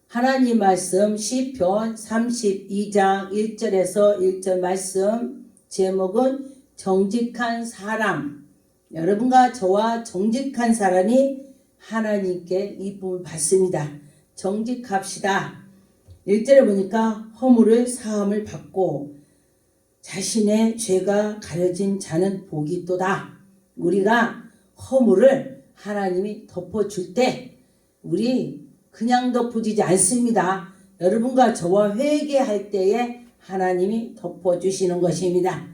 하나님 말씀 시편 32장 1절에서 1절 말씀 제목은 정직한 사람. 여러분과 저와 정직한 사람이 하나님께 이쁨을 받습니다. 정직합시다. 1절에 보니까 허물을 사함을 받고 자신의 죄가 가려진 자는 복이 있도다. 우리가 허물을 하나님이 덮어줄 때 우리 그냥 덮어주지 않습니다. 여러분과 저와 회개할 때에 하나님이 덮어주시는 것입니다.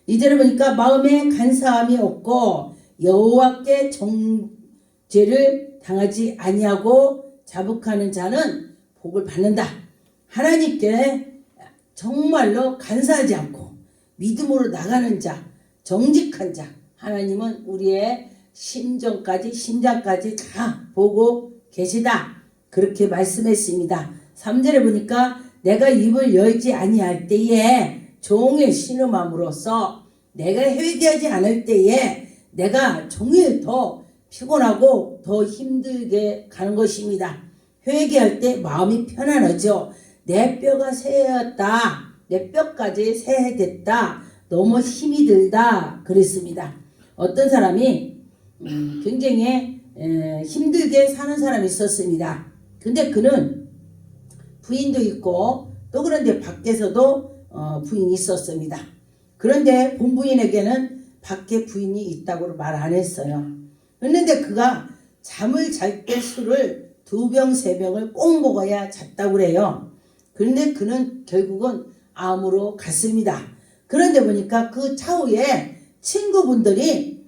2절에 보니까 마음에 간사함이 없고 여호와께 죄를 당하지 아니하고 자복하는 자는 복을 받는다. 하나님께 정말로 간사하지 않고 믿음으로 나가는 자, 정직한 자, 하나님은 우리의 심장까지 다 보고 계시다. 그렇게 말씀했습니다. 3절에 보니까 내가 입을 열지 아니할 때에 종일 신음함으로써 내가 회개하지 않을 때에 내가 종일 더 피곤하고 더 힘들게 가는 것입니다. 회개할 때 마음이 편안하죠. 내 뼈가 새하였다. 내 뼈까지 새해됐다. 너무 힘이 들다. 그랬습니다. 어떤 사람이 굉장히 힘들게 사는 사람이 있었습니다. 근데 그는 부인도 있고 또 그런데 밖에서도 부인이 있었습니다. 그런데 본부인에게는 밖에 부인이 있다고 말 안 했어요. 그런데 그가 잠을 잘 때 술을 2병 3병을 꼭 먹어야 잤다고 그래요. 그런데 그는 결국은 암으로 갔습니다. 그런데 보니까 그 차후에 친구분들이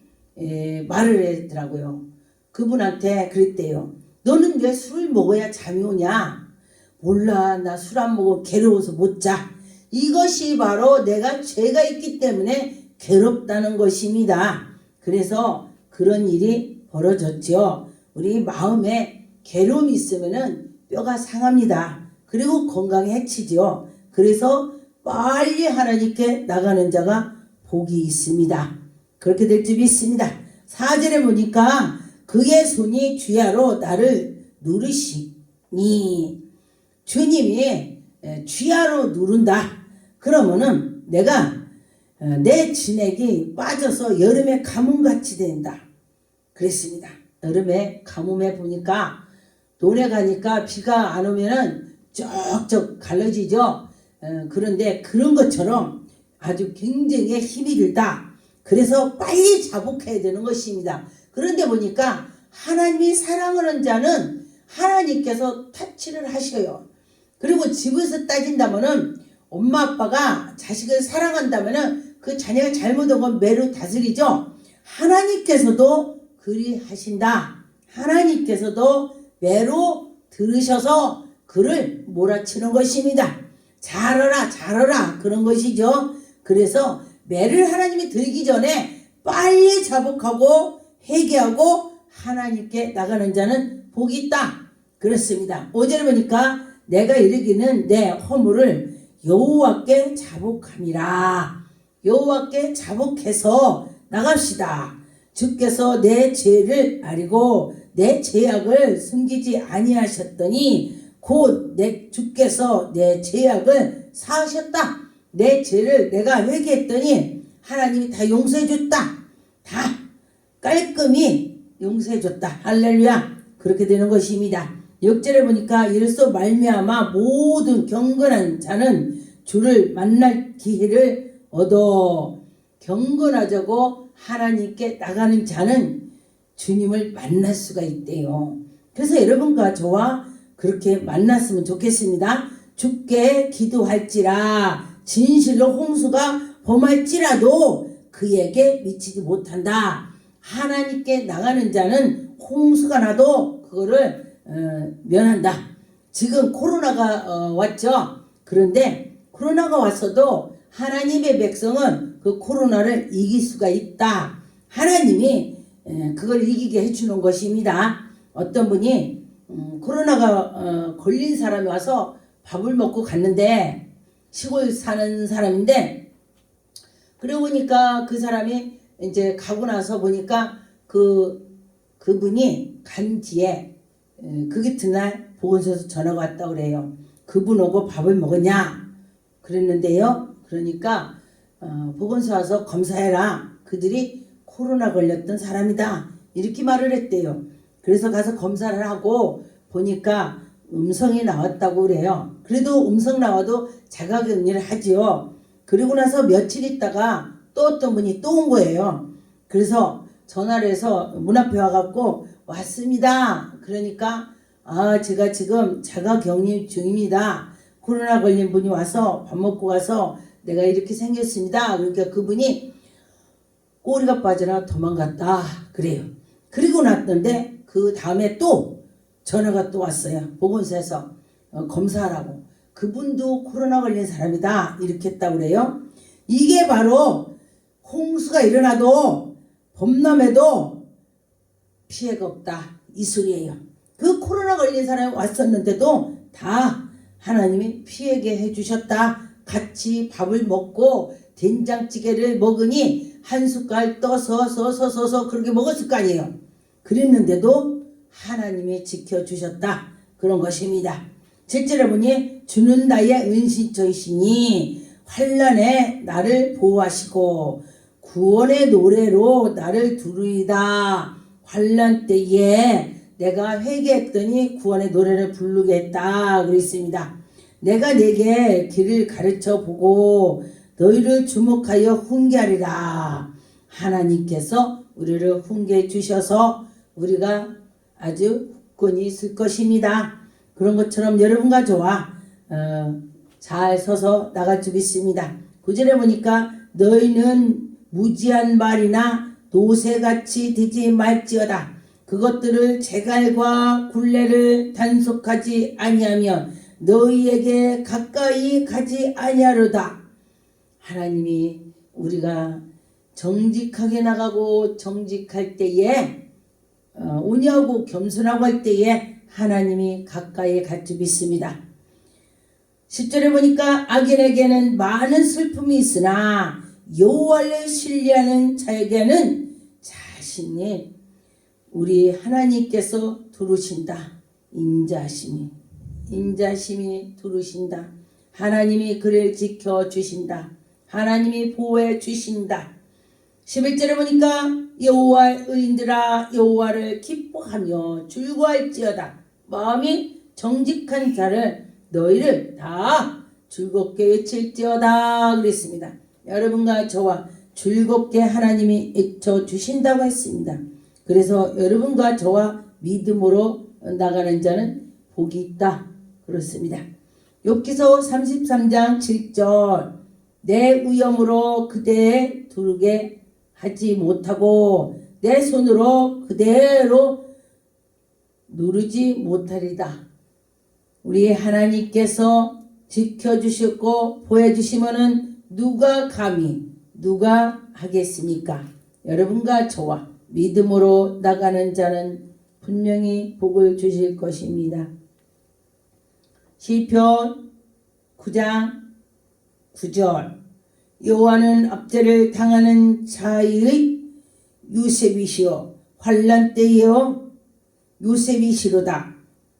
말을 하더라고요. 그분한테 그랬대요. 너는 왜 술을 먹어야 잠이 오냐? 몰라, 나 술 안 먹어 괴로워서 못 자. 이것이 바로 내가 죄가 있기 때문에 괴롭다는 것입니다. 그래서 그런 일이 벌어졌죠. 우리 마음에 괴로움이 있으면은 뼈가 상합니다. 그리고 건강에 해치죠. 그래서 빨리 하나님께 나가는 자가 복이 있습니다. 그렇게 될 줄 믿습니다. 4절에 보니까 그의 손이 주야로 나를 누르시니, 주님이 주야로 누른다. 그러면은 내가 내 진액이 빠져서 여름에 가뭄같이 된다. 그랬습니다. 여름에 가뭄에 보니까 논에 가니까 비가 안 오면은 쩍쩍 갈라지죠. 그런데 그런 것처럼 아주 굉장히 힘이 들다. 그래서 빨리 자복해야 되는 것입니다. 그런데 보니까 하나님이 사랑하는 자는 하나님께서 터치를 하셔요. 그리고 집에서 따진다면은 엄마 아빠가 자식을 사랑한다면은 그 자녀가 잘못한 건 매로 다스리죠. 하나님께서도 그리 하신다. 하나님께서도 매로 들으셔서 그를 몰아치는 것입니다. 잘하라 그런 것이죠. 그래서 매를 하나님이 들기 전에 빨리 자복하고 회개하고 하나님께 나가는 자는 복이 있다. 그렇습니다. 5절에 보니까 내가 이르기는 내 허물을 여호와께 자복함이라. 여호와께 자복해서 나갑시다. 주께서 내 죄를 아리고 내 죄악을 숨기지 아니하셨더니 곧 주께서 내 죄악을 사하셨다. 내 죄를 내가 회개했더니 하나님이 다 용서해줬다. 다 깔끔히 용서해줬다. 할렐루야. 그렇게 되는 것입니다. 6절에 보니까 이로써 말미암아 모든 경건한 자는 주를 만날 기회를 얻어. 경건하자고 하나님께 나가는 자는 주님을 만날 수가 있대요. 그래서 여러분과 저와 그렇게 만났으면 좋겠습니다. 주께 기도할지라 진실로 홍수가 범할지라도 그에게 미치지 못한다. 하나님께 나가는 자는 홍수가 나도 그거를 면한다. 지금 코로나가 왔죠. 그런데 코로나가 왔어도 하나님의 백성은 그 코로나를 이길 수가 있다. 하나님이 그걸 이기게 해주는 것입니다. 어떤 분이 코로나가 걸린 사람이 와서 밥을 먹고 갔는데 시골 사는 사람인데 그러고 보니까 그 사람이 이제 가고 나서 보니까 그분이 간 뒤에 그 이튿날 보건소에서 전화가 왔다 그래요. 그분 오고 밥을 먹었냐? 그랬는데요. 그러니까 보건소 와서 검사해라. 그들이 코로나 걸렸던 사람이다. 이렇게 말을 했대요. 그래서 가서 검사를 하고 보니까 음성이 나왔다고 그래요. 그래도 음성 나와도 자가격리를 하지요. 그리고 나서 며칠 있다가 또 어떤 분이 또 온 거예요. 그래서 전화를 해서 문 앞에 와갖고 왔습니다. 그러니까 제가 지금 자가격리 중입니다. 코로나 걸린 분이 와서 밥 먹고 가서 내가 이렇게 생겼습니다. 그러니까 그분이 꼬리가 빠져나 도망갔다 그래요. 그리고 났던데 그 다음에 또 전화가 또 왔어요. 보건소에서 검사하라고. 그분도 코로나 걸린 사람이다 이렇게 했다고 그래요. 이게 바로 홍수가 일어나도 범람해도 피해가 없다 이 소리예요. 그 코로나 걸린 사람이 왔었는데도 다 하나님이 피하게 해주셨다. 같이 밥을 먹고 된장찌개를 먹으니 한 숟갈 떠서 그렇게 먹었을 거 아니에요. 그랬는데도 하나님이 지켜주셨다. 그런 것입니다. 7절에 보니 주는 나의 은신처이시니 환난에 나를 보호하시고 구원의 노래로 나를 두르이다. 환난 때에 내가 회개했더니 구원의 노래를 부르겠다 그랬습니다. 내가 내게 길을 가르쳐 보고 너희를 주목하여 훈계하리라. 하나님께서 우리를 훈계해 주셔서 우리가 아주 굳건히 있을 것입니다. 그런 것처럼 여러분과 저와 잘 서서 나갈 줄 믿습니다. 9절에 보니까 너희는 무지한 말이나 노새같이 되지 말지어다. 그것들을 재갈과 굴레를 단속하지 아니하면 너희에게 가까이 가지 아니하로다. 하나님이 우리가 정직하게 나가고 정직할 때에 온유하고 겸손하고 할 때에 하나님이 가까이 갈 줄 믿습니다. 10절에 보니까 악인에게는 많은 슬픔이 있으나 여호와를 신뢰하는 자에게는 자신이 우리 하나님께서 두르신다. 인자심이 두르신다. 하나님이 그를 지켜주신다. 하나님이 보호해 주신다. 11절에 보니까 여호와의 의인들아 여호와를 기뻐하며 즐거워할지어다. 마음이 정직한 자를 너희를 다 즐겁게 외칠지어다 그랬습니다. 여러분과 저와 즐겁게 하나님이 외쳐주신다고 했습니다. 그래서 여러분과 저와 믿음으로 나가는 자는 복이 있다 그렇습니다. 욥기서 33장 7절 내 위엄으로 그대 두르게 하지 못하고 내 손으로 그대로 누르지 못하리다. 우리 하나님께서 지켜주셨고 보여주시면은 누가 하겠습니까? 여러분과 저와 믿음으로 나가는 자는 분명히 복을 주실 것입니다. 시편 9장 9절 여호와는 압제를 당하는 자의 요셉이시여 환난 때에요 요셉이시로다.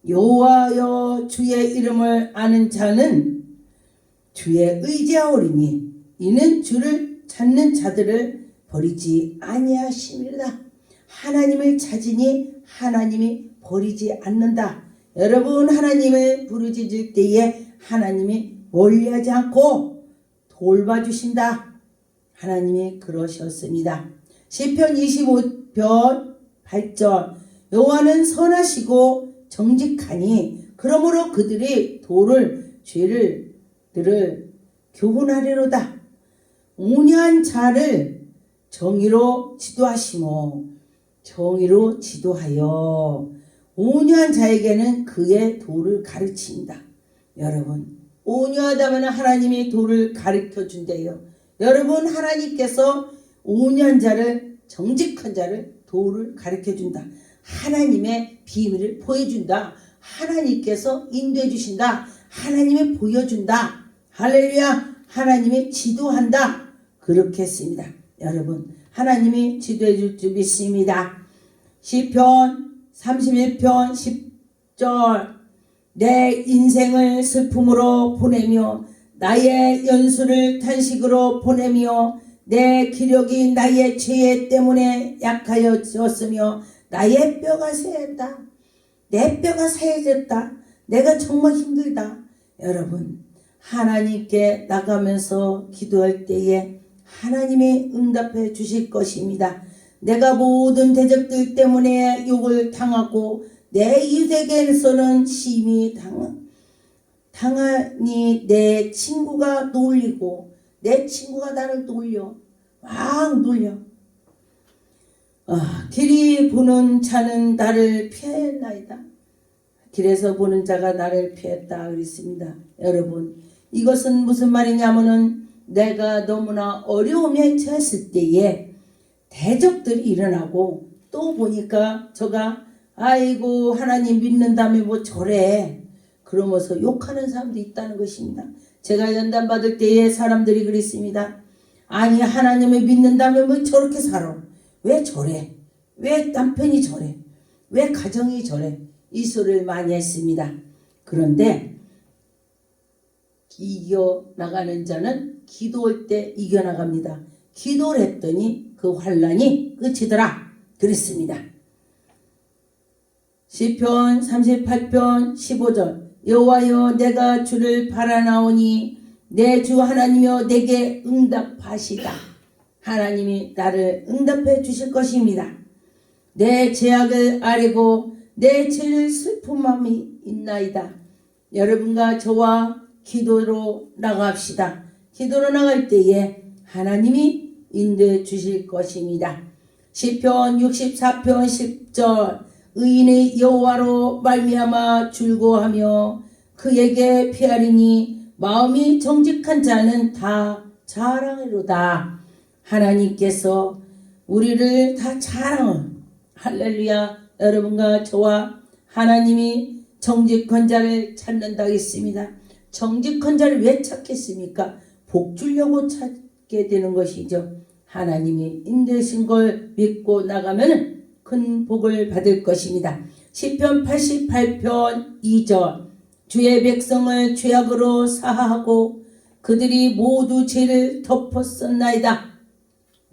여호와여 주의 이름을 아는 자는 주의 의지하오리니 이는 주를 찾는 자들을 버리지 아니하심이로다. 하나님을 찾으니 하나님이 버리지 않는다. 여러분 하나님을 부르짖을 때에 하나님이 멀리하지 않고 돌봐주신다. 하나님이 그러셨습니다. 시편 25편 8절 여호와는 선하시고 정직하니 그러므로 그들이 죄를 교훈하리로다. 온유한 자를 정의로 지도하여 온유한 자에게는 그의 도를 가르친다. 여러분 온유하다면 하나님이 도를 가르쳐 준대요. 여러분 하나님께서 온유한 자를 정직한 자를 도를 가르쳐 준다. 하나님의 비밀을 보여준다. 하나님께서 인도해 주신다. 하나님이 보여준다. 할렐루야. 하나님이 지도한다. 그렇게 했습니다. 여러분 하나님이 지도해 줄 줄 믿습니다. 시편 31편 10절 내 인생을 슬픔으로 보내며 나의 연수를 탄식으로 보내며 내 기력이 나의 죄 때문에 약하여졌으며 나의 뼈가 새했다. 내 뼈가 새해졌다. 내가 정말 힘들다. 여러분, 하나님께 나가면서 기도할 때에 하나님이 응답해 주실 것입니다. 내가 모든 대적들 때문에 욕을 당하고 내 이웃에게서는 심히 당하니 내 친구가 놀리고 내 친구가 나를 놀려 막 놀려. 길이 보는 자는 나를 피했나이다. 길에서 보는 자가 나를 피했다 그랬습니다. 여러분, 이것은 무슨 말이냐면은 내가 너무나 어려움에 처했을 때에 대적들이 일어나고 또 보니까 저가 아이고 하나님 믿는다며 뭐 저래 그러면서 욕하는 사람도 있다는 것입니다. 제가 연단 받을 때에 사람들이 그랬습니다. 아니 하나님을 믿는다며 뭐 저렇게 살아. 왜 저래? 왜 남편이 저래? 왜 가정이 저래? 이 소리를 많이 했습니다. 그런데 이겨나가는 자는 기도할 때 이겨나갑니다. 기도를 했더니 그 환난이 끝이더라 그랬습니다. 시편 38편 15절 여호와여 내가 주를 바라나오니 내 주 하나님여 내게 응답하시다. 하나님이 나를 응답해 주실 것입니다. 내 죄악을 아뢰고 내 죄를 슬픔함이 있나이다. 여러분과 저와 기도로 나갑시다. 기도로 나갈 때에 하나님이 인도해 주실 것입니다. 시편 64편 10절 의인의 여호와로 말미암아 즐거워하며 그에게 피하리니 마음이 정직한 자는 다 자랑하리로다. 하나님께서 우리를 다 자랑을 할렐루야. 여러분과 저와 하나님이 정직한 자를 찾는다 했습니다. 정직한 자를 왜 찾겠습니까? 복 주려고 찾게 되는 것이죠. 하나님이 인도하신 걸 믿고 나가면 큰 복을 받을 것입니다. 시편 88편 2절 주의 백성을 죄악으로 사하하고 그들이 모두 죄를 덮었었나이다.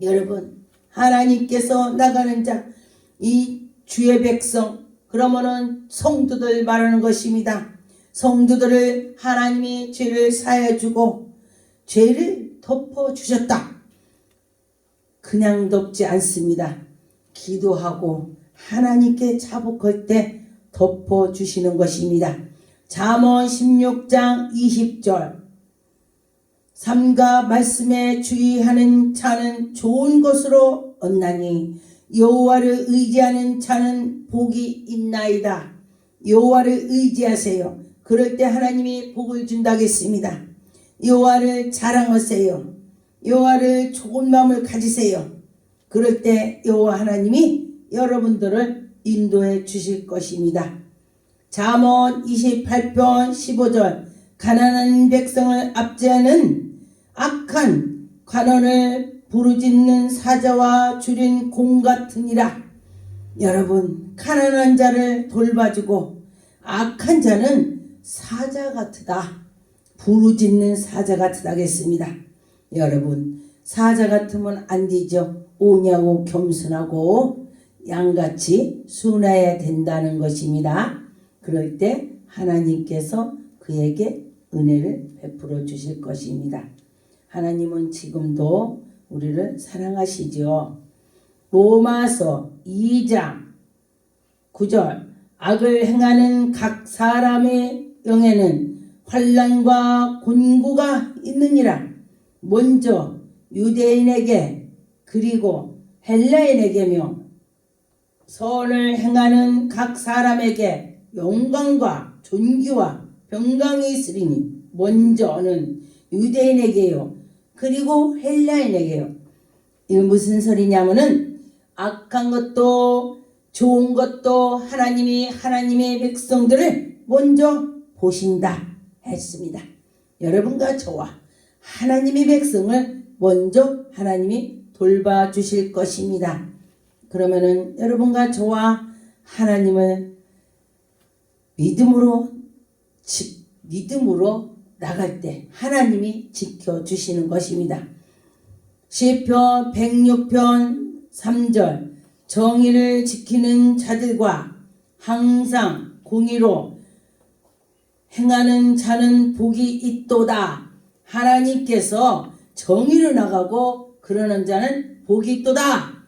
여러분, 하나님께서 나가는 자, 이 주의 백성, 그러면은 성도들 말하는 것입니다. 성도들을 하나님이 죄를 사해주고 죄를 덮어주셨다. 그냥 덮지 않습니다. 기도하고 하나님께 자복할 때 덮어주시는 것입니다. 잠언 16장 20절 삼가 말씀에 주의하는 자는 좋은 것으로 얻나니 여호와를 의지하는 자는 복이 있나이다. 여호와를 의지하세요. 그럴 때 하나님이 복을 준다겠습니다. 여호와를 자랑하세요. 여호와를 좋은 마음을 가지세요. 그럴 때 여호와 하나님이 여러분들을 인도해 주실 것입니다. 잠언 28편 15절 가난한 백성을 압제하는 악한 관원을 부르짖는 사자와 줄인 공 같으니라. 여러분, 가난한 자를 돌봐주고 악한 자는 사자 같으다. 부르짖는 사자 같으다겠습니다. 여러분, 사자 같으면 안 되죠. 오냐고 겸손하고 양같이 순해야 된다는 것입니다. 그럴 때 하나님께서 그에게 은혜를 베풀어 주실 것입니다. 하나님은 지금도 우리를 사랑하시죠. 로마서 2장 9절 악을 행하는 각 사람의 영에는 환난과 곤고가 있느니라. 먼저 유대인에게 그리고 헬라인에게며 선을 행하는 각 사람에게 영광과 존귀와 평강이 있으리니 먼저는 유대인에게요 그리고 헬라인에게요. 이건 무슨 소리냐면은 악한 것도 좋은 것도 하나님이 하나님의 백성들을 먼저 보신다 했습니다. 여러분과 저와 하나님의 백성을 먼저 하나님이 돌봐주실 것입니다. 그러면은 여러분과 저와 하나님을 믿음으로 믿음으로 나갈 때 하나님이 지켜주시는 것입니다. 시편 106편 3절 정의를 지키는 자들과 항상 공의로 행하는 자는 복이 있도다. 하나님께서 정의를 나가고 그러는 자는 복이 있도다.